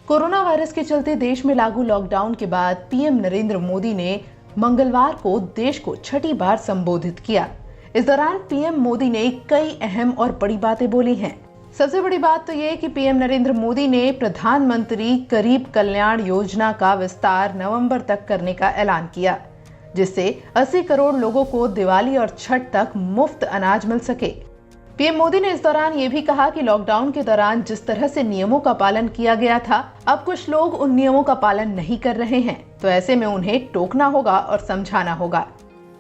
Corona virus के चलते देश में लागू लॉकडाउन के बाद पीएम नरेंद्र मोदी ने मंगलवार को देश को छठी बार संबोधित किया। इस दौरान पीएम मोदी ने कई अहम और बड़ी बातें बोली हैं। सबसे बड़ी बात तो ये कि पीएम नरेंद्र मोदी ने प्रधानमंत्री गरीब कल्याण योजना का विस्तार नवंबर तक करने का ऐलान किया, जिससे 80 करोड़ लोगों को दिवाली और छठ तक मुफ्त अनाज मिल सके। पीएम मोदी ने इस दौरान ये भी कहा कि लॉकडाउन के दौरान जिस तरह से नियमों का पालन किया गया था, अब कुछ लोग उन नियमों का पालन नहीं कर रहे हैं, तो ऐसे में उन्हें टोकना होगा और समझाना होगा।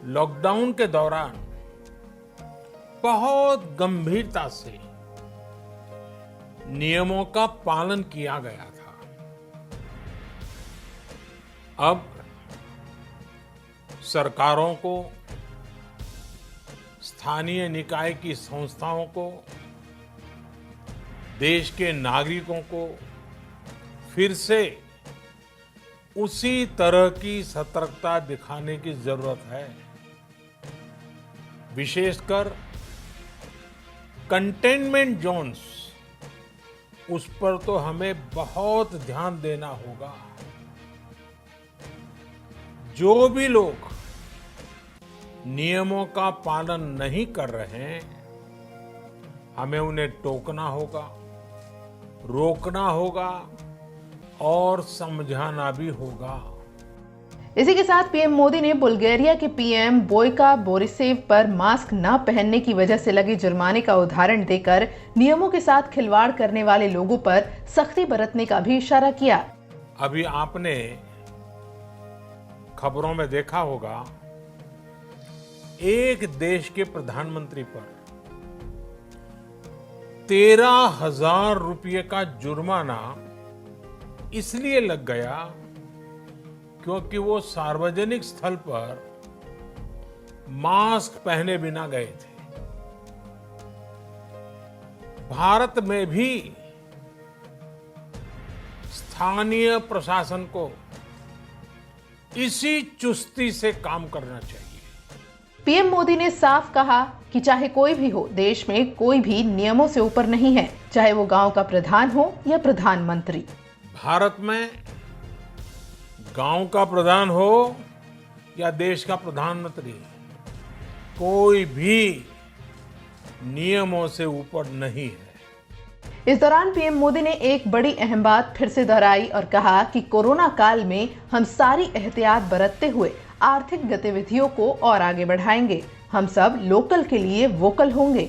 लॉकडाउन के दौरान बहुत गंभीरता से नियमों का पालन किया गया था। अब सरकारों को, स्थानीय निकाय की संस्थाओं को, देश के नागरिकों को फिर से उसी तरह की सतर्कता दिखाने की जरूरत है। विशेषकर कंटेनमेंट जोन्स, उस पर तो हमें बहुत ध्यान देना होगा। जो भी लोग नियमों का पालन नहीं कर रहे हैं, हमें उन्हें टोकना होगा, रोकना होगा और समझाना भी होगा। इसी के साथ पीएम मोदी ने बुल्गारिया के पीएम बोयका बोरिसेव पर मास्क न पहनने की वजह से लगे जुर्माने का उदाहरण देकर नियमों के साथ खिलवाड़ करने वाले लोगों पर सख्ती बरतने का भी इशारा किया। अभी आपने खबरों में देखा होगा, एक देश के प्रधानमंत्री पर 13,000 रुपये का जुर्माना इसलिए लग गया क्योंकि वो सार्वजनिक स्थल पर मास्क पहने बिना गए थे। भारत में भी स्थानीय प्रशासन को इसी चुस्ती से काम करना चाहिए। पीएम मोदी ने साफ कहा कि चाहे कोई भी हो, देश में कोई भी नियमों से ऊपर नहीं है, चाहे वो गांव का प्रधान हो या प्रधानमंत्री। भारत में गांव का प्रधान हो या देश का प्रधानमंत्री, कोई भी नियमों से ऊपर नहीं है। इस दौरान पीएम मोदी ने एक बड़ी अहम बात फिर से दोहराई और कहा कि कोरोना काल में हम सारी एहतियात बरतते हुए आर्थिक गतिविधियों को और आगे बढ़ाएंगे। हम सब लोकल के लिए वोकल होंगे।